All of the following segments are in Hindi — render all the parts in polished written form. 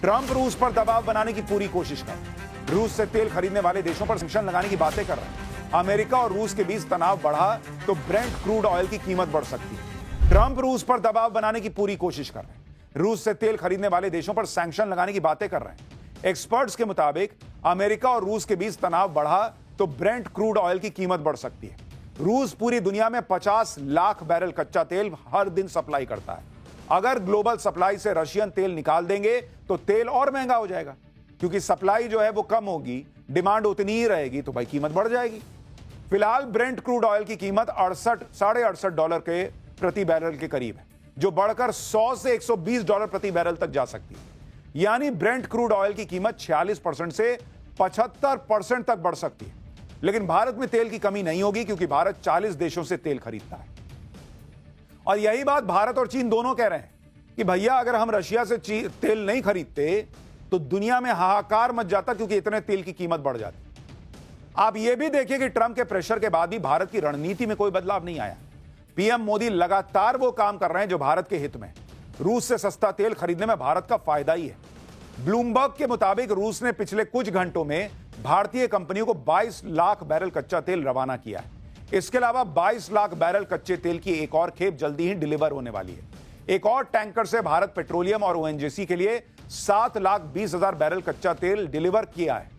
ट्रंप रूस पर दबाव बनाने की पूरी कोशिश कर रहे हैं। रूस से तेल खरीदने वाले देशों पर सैंक्शन लगाने की बातें कर रहे हैं। अमेरिका और रूस के बीच तनाव बढ़ा तो ब्रेंट क्रूड ऑयल की कीमत बढ़ सकती है। ट्रंप रूस पर दबाव बनाने की पूरी कोशिश कर रहे हैं। रूस से तेल खरीदने वाले देशों पर सैंक्शन लगाने की बातें कर रहे हैं। एक्सपर्ट्स के मुताबिक अमेरिका और रूस के बीच तनाव बढ़ा तो ब्रेंट क्रूड ऑयल की कीमत बढ़ सकती है। रूस पूरी दुनिया में 50 लाख बैरल कच्चा तेल हर दिन सप्लाई करता है। अगर ग्लोबल सप्लाई से रशियन तेल निकाल देंगे तो तेल और महंगा हो जाएगा, क्योंकि सप्लाई जो है वो कम होगी, डिमांड उतनी ही रहेगी, तो भाई कीमत बढ़ जाएगी। फिलहाल ब्रेंट क्रूड ऑयल की कीमत $68 के प्रति बैरल के करीब है, जो बढ़कर 100 से $120 प्रति बैरल तक जा सकती है। यानी ब्रेंट क्रूड ऑयल की कीमत 46% से 75% तक बढ़ सकती है। लेकिन भारत में तेल की कमी नहीं होगी, क्योंकि भारत 40 देशों से तेल खरीदता है। और यही बात भारत और चीन दोनों कह रहे हैं कि भैया अगर हम रशिया से तेल नहीं खरीदते तो दुनिया में हाहाकार मच जाता, क्योंकि इतने तेल की कीमत बढ़ जाती। आप यह भी देखिए कि ट्रंप के प्रेशर के बाद भी भारत की रणनीति में कोई बदलाव नहीं आया। पीएम मोदी लगातार वो काम कर रहे हैं जो भारत के हित में। रूस से सस्ता तेल खरीदने में भारत का फायदा ही है। ब्लूमबर्ग के मुताबिक रूस ने पिछले कुछ घंटों में भारतीय कंपनियों को 22 लाख बैरल कच्चा तेल रवाना किया है। इसके अलावा 22 लाख बैरल कच्चे तेल की एक और खेप जल्दी ही डिलीवर होने वाली है। एक और टैंकर से भारत पेट्रोलियम और ओएनजीसी के लिए 7,20,000 बैरल कच्चा तेल डिलीवर किया है।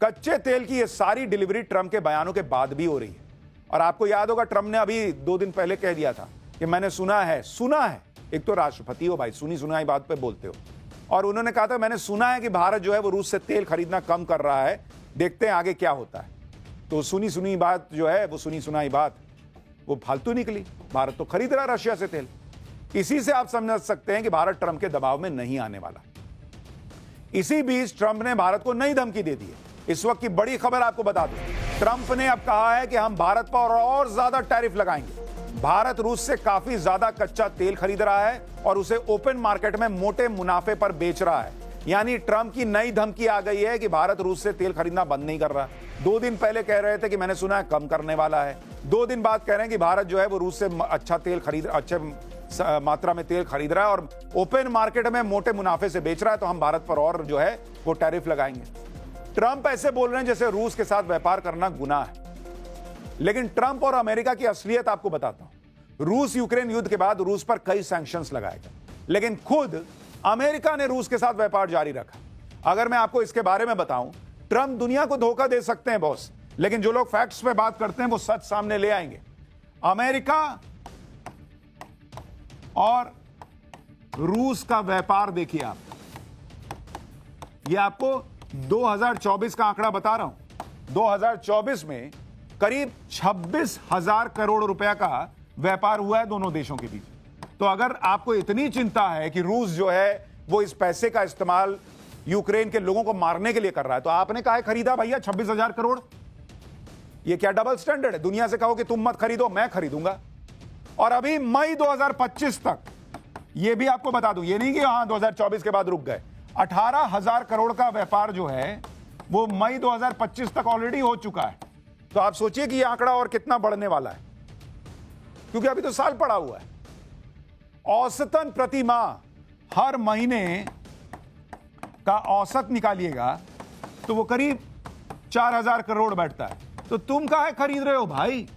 कच्चे तेल की यह सारी डिलीवरी ट्रंप के बयानों के बाद भी हो रही है। और आपको याद होगा ट्रंप ने अभी 2 दिन पहले कह दिया था कि मैंने सुना है। एक तो राष्ट्रपति हो भाई, सुनी सुनाई बात पे बोलते हो। और उन्होंने कहा था मैंने सुना है कि भारत जो है वो रूस से तेल खरीदना कम कर रहा है, देखते हैं आगे क्या होता है। तो सुनी सुनी बात जो है वो सुनी सुनाई बात वो फालतू निकली। भारत तो खरीद रहा है रशिया से तेल। इसी से आप समझ सकते हैं कि भारत ट्रंप के दबाव में नहीं आने वाला। इसी बीच ट्रंप ने भारत को नई धमकी दे दी है। इस वक्त की बड़ी खबर आपको बता दूं, ट्रंप ने अब कहा है कि हम भारत पर और ज्यादा टैरिफ लगाएंगे। भारत रूस से काफी ज्यादा कच्चा तेल खरीद रहा है और उसे ओपन मार्केट में मोटे मुनाफे पर बेच रहा है। यानी ट्रंप की नई धमकी आ गई है कि भारत रूस से तेल खरीदना बंद नहीं कर रहा। 2 दिन पहले कह रहे थे कि मैंने सुना है कम करने वाला है। 2 दिन बाद कह रहे हैं कि भारत जो है वो रूस से अच्छे मात्रा में तेल खरीद रहा है और ओपन मार्केट में मोटे मुनाफे से बेच रहा है, तो हम भारत पर और जो है वो टैरिफ लगाएंगे। ट्रंप ऐसे बोल रहे हैं जैसे रूस के साथ व्यापार करना गुनाह है। लेकिन ट्रंप और अमेरिका की असलियत आपको बताता हूं। रूस यूक्रेन युद्ध के बाद रूस पर कई सैंक्शंस लगाए गए, लेकिन खुद अमेरिका ने रूस के साथ व्यापार जारी रखा। अगर मैं आपको इसके बारे में बताऊं, ट्रंप दुनिया को धोखा दे सकते हैं बॉस, लेकिन जो लोग फैक्ट्स पे बात करते हैं वो सच सामने ले आएंगे। अमेरिका और रूस का व्यापार देखिए आप, ये आपको 2024 का आंकड़ा बता रहा हूं। 2024 में करीब 26,000 करोड़ रुपया का व्यापार हुआ है दोनों देशों के बीच। तो अगर आपको इतनी चिंता है कि रूस जो है वो इस पैसे का इस्तेमाल यूक्रेन के लोगों को मारने के लिए कर रहा है, तो आपने काहे खरीदा भैया 26,000 करोड़? ये क्या डबल स्टैंडर्ड है? दुनिया से कहो कि तुम मत खरीदो, मैं खरीदूंगा। और अभी मई 2025 तक, ये भी आपको बता दूं, ये नहीं कि हां 2024 के बाद रुक गए, 18,000 करोड़ का व्यापार जो है वो मई 2025 तक ऑलरेडी हो चुका है। तो आप सोचिए कि यह आंकड़ा और कितना बढ़ने वाला है, क्योंकि अभी तो साल पड़ा हुआ है। औसतन प्रति माह हर महीने का औसत निकालिएगा तो वो करीब 4,000 करोड़ बैठता है। तो तुम काहे खरीद रहे हो भाई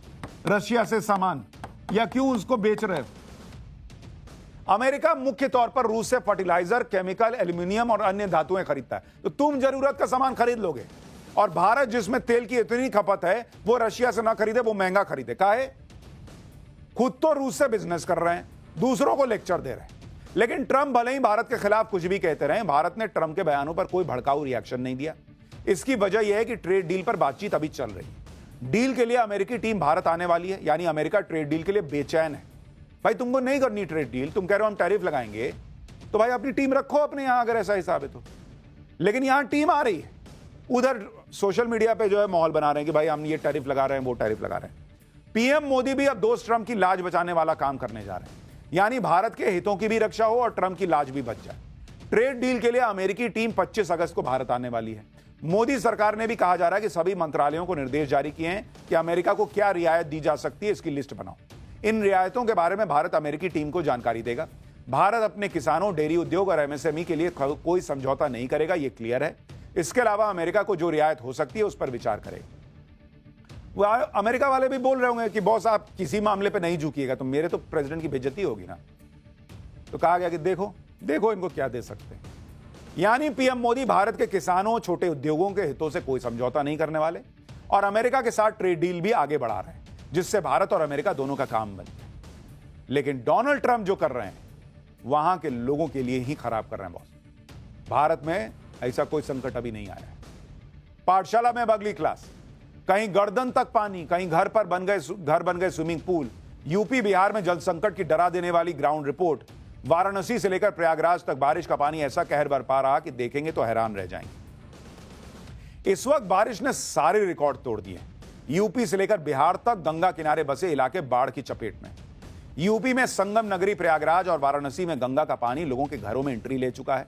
रशिया से सामान, या क्यों उसको बेच रहे हो? अमेरिका मुख्य तौर पर रूस से फर्टिलाइजर, केमिकल, एल्यूमिनियम और अन्य धातुएं खरीदता है। तो तुम जरूरत का सामान खरीद लोगे, और भारत जिसमें तेल की इतनी खपत है वो रशिया से ना खरीदे, वो महंगा खरीदे। काहे? खुद तो रूस से बिजनेस कर रहे हैं, दूसरों को लेक्चर दे रहे हैं। लेकिन ट्रंप भले ही भारत के खिलाफ कुछ भी कहते रहे, भारत ने ट्रंप के बयानों पर कोई भड़काऊ रिएक्शन नहीं दिया। इसकी वजह यह है कि ट्रेड डील पर बातचीत अभी चल रही है। डील के लिए अमेरिकी टीम भारत आने वाली है, यानी अमेरिका ट्रेड डील के लिए बेचैन है। भाई तुमको नहीं करनी ट्रेड डील, तुम कह रहे हो हम टैरिफ लगाएंगे, तो भाई अपनी टीम रखो अपने यहां, अगर ऐसा हिसाब है तो। लेकिन यहां टीम आ रही है, उधर सोशल मीडिया पे जो है माहौल बना रहे हैं कि भाई हम ये टैरिफ लगा रहे हैं, वो टैरिफ लगा रहे हैं। पीएम मोदी भी अब दोस्त ट्रंप की लाज बचाने वाला काम करने जा रहे हैं, यानी भारत के हितों की भी रक्षा हो और ट्रंप की लाज भी बच जाए। ट्रेड डील के लिए अमेरिकी टीम 25 अगस्त को भारत आने वाली है। मोदी सरकार ने भी कहा जा रहा है कि सभी मंत्रालयों को निर्देश जारी किए हैं कि अमेरिका को क्या रियायत दी जा सकती है, इसकी लिस्ट बनाओ। इन रियायतों के बारे में भारत अमेरिकी टीम को जानकारी देगा। भारत अपने किसानों, डेयरी उद्योग और एमएसएमई के लिए कोई समझौता नहीं करेगा, यह क्लियर है। इसके अलावा अमेरिका को जो रियायत हो सकती है उस पर विचार करेगा। अमेरिका वाले भी बोल रहे होंगे कि बॉस आप किसी मामले पे नहीं झुकिएगा तो मेरे तो प्रेसिडेंट की बेइज्जती होगी ना। तो कहा गया कि देखो इनको क्या दे सकते हैं। यानी पीएम मोदी भारत के किसानों, छोटे उद्योगों के हितों से कोई समझौता नहीं करने वाले और अमेरिका के साथ ट्रेड डील भी आगे बढ़ा रहे हैं, जिससे भारत और अमेरिका दोनों का काम बने। लेकिन डोनाल्ड ट्रंप जो कर रहे हैं वहां के लोगों के लिए ही खराब कर रहे हैं बॉस। भारत में ऐसा कोई संकट अभी नहीं आया है। पाठशाला में अब अगली क्लास, कहीं गर्दन तक पानी, कहीं घर बन गए स्विमिंग पूल। यूपी बिहार में जल संकट की डरा देने वाली ग्राउंड रिपोर्ट। वाराणसी से लेकर प्रयागराज तक बारिश का पानी ऐसा कहर बरपा रहा कि देखेंगे तो हैरान रह जाएंगे। इस वक्त बारिश ने सारे रिकॉर्ड तोड़ दिए। यूपी से लेकर बिहार तक गंगा किनारे बसे इलाके बाढ़ की चपेट में। यूपी में संगम नगरी प्रयागराज और वाराणसी में गंगा का पानी लोगों के घरों में एंट्री ले चुका है।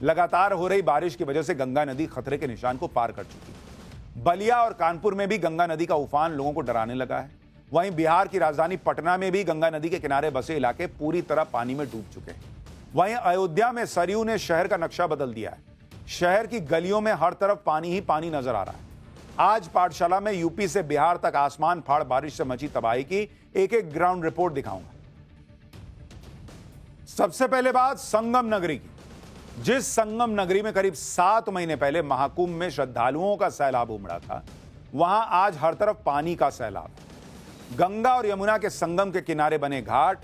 लगातार हो रही बारिश की वजह से गंगा नदी खतरे के निशान को पार कर चुकी है। बलिया और कानपुर में भी गंगा नदी का उफान लोगों को डराने लगा है। वहीं बिहार की राजधानी पटना में भी गंगा नदी के किनारे बसे इलाके पूरी तरह पानी में डूब चुके हैं। वहीं अयोध्या में सरयू ने शहर का नक्शा बदल दिया है। शहर की गलियों में हर तरफ पानी ही पानी नजर आ रहा है। आज पाठशाला में यूपी से बिहार तक आसमान फाड़ बारिश से मची तबाही की एक ग्राउंड रिपोर्ट दिखाऊंगा। सबसे पहले बात संगम नगरी की। जिस संगम नगरी में करीब 7 महीने पहले महाकुंभ में श्रद्धालुओं का सैलाब उमड़ा था, वहां आज हर तरफ पानी का सैलाब। गंगा और यमुना के संगम के किनारे बने घाट,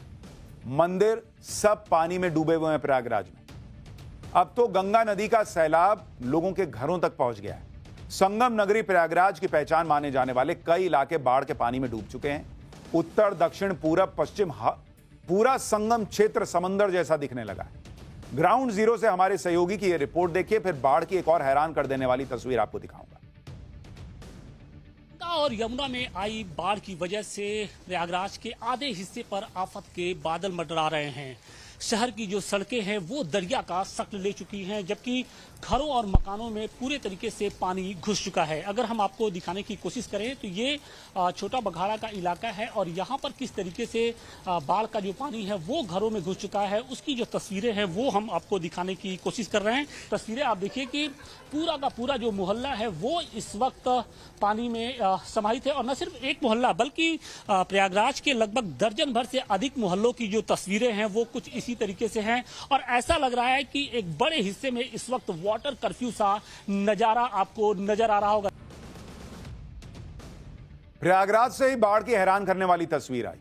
मंदिर सब पानी में डूबे हुए हैं प्रयागराज में। अब तो गंगा नदी का सैलाब लोगों के घरों तक पहुंच गया है। संगम नगरी प्रयागराज की पहचान माने जाने वाले कई इलाके बाढ़ के पानी में डूब चुके हैं। उत्तर, दक्षिण, पूरब, पश्चिम पूरा संगम क्षेत्र समंदर जैसा दिखने लगा है। ग्राउंड जीरो से हमारे सहयोगी की यह रिपोर्ट देखिए, फिर बाढ़ की एक और हैरान कर देने वाली तस्वीर आपको दिखाऊंगा। और यमुना में आई बाढ़ की वजह से प्रयागराज के आधे हिस्से पर आफत के बादल मंडरा रहे हैं। शहर की जो सड़कें हैं वो दरिया का शक्ल ले चुकी हैं, जबकि घरों और मकानों में पूरे तरीके से पानी घुस चुका है। अगर हम आपको दिखाने की कोशिश करें तो ये छोटा बघाड़ा का इलाका है और यहाँ पर किस तरीके से बाढ़ का जो पानी है वो घरों में घुस चुका है, उसकी जो तस्वीरें हैं वो हम आपको दिखाने की कोशिश कर रहे हैं। तस्वीरें आप देखिए कि पूरा का पूरा जो मोहल्ला है वो इस वक्त पानी में समाहित है। और न सिर्फ एक मोहल्ला बल्कि प्रयागराज के लगभग दर्जन भर से अधिक मोहल्लों की जो तस्वीरें हैं वो कुछ इसी तरीके से हैं। और ऐसा लग रहा है कि एक बड़े हिस्से में इस वक्त वाटर कर्फ्यू सा नजारा आपको नजर आ रहा होगा। प्रयागराज से ही बाढ़ की हैरान करने वाली तस्वीर आई।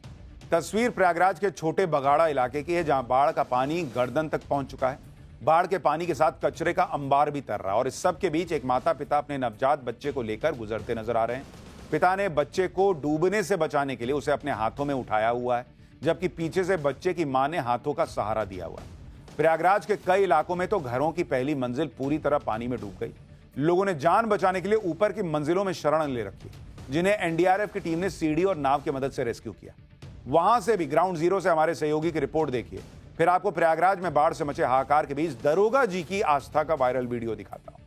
तस्वीर प्रयागराज के छोटे बगाड़ा इलाके की है, जहां बाढ़ का पानी गर्दन तक पहुंच चुका है। बाढ़ के पानी के साथ कचरे का अंबार भी तर रहा है और इस सब के बीच एक माता पिता अपने नवजात बच्चे को लेकर गुजरते नजर आ रहे हैं। पिता ने बच्चे को डूबने से बचाने के लिए उसे अपने हाथों में उठाया हुआ है, जबकि पीछे से बच्चे की मां ने हाथों का सहारा दिया हुआ है। प्रयागराज के कई इलाकों में तो घरों की पहली मंजिल पूरी तरह पानी में डूब गई। लोगों ने जान बचाने के लिए ऊपर की मंजिलों में शरण ले रखी, जिन्हें एनडीआरएफ की टीम ने सीढ़ी और नाव की मदद से रेस्क्यू किया। वहां से भी ग्राउंड जीरो से हमारे सहयोगी की रिपोर्ट देखिए, फिर आपको प्रयागराज में बाढ़ से मचे हाहाकार के बीच दरोगा जी की आस्था का वायरल वीडियो दिखाता हूं।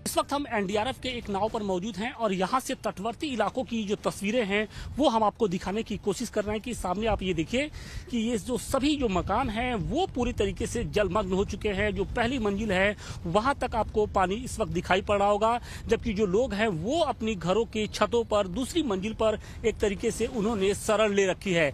इस वक्त हम एनडीआरएफ के एक नाव पर मौजूद हैं और यहाँ से तटवर्ती इलाकों की जो तस्वीरें हैं वो हम आपको दिखाने की कोशिश कर रहे हैं कि सामने आप ये देखिए कि ये जो सभी जो मकान हैं वो पूरी तरीके से जलमग्न हो चुके हैं। जो पहली मंजिल है वहां तक आपको पानी इस वक्त दिखाई पड़ रहा होगा, जबकि जो लोग हैं वो अपनी घरों की छतों पर दूसरी मंजिल पर एक तरीके से उन्होंने शरण ले रखी है।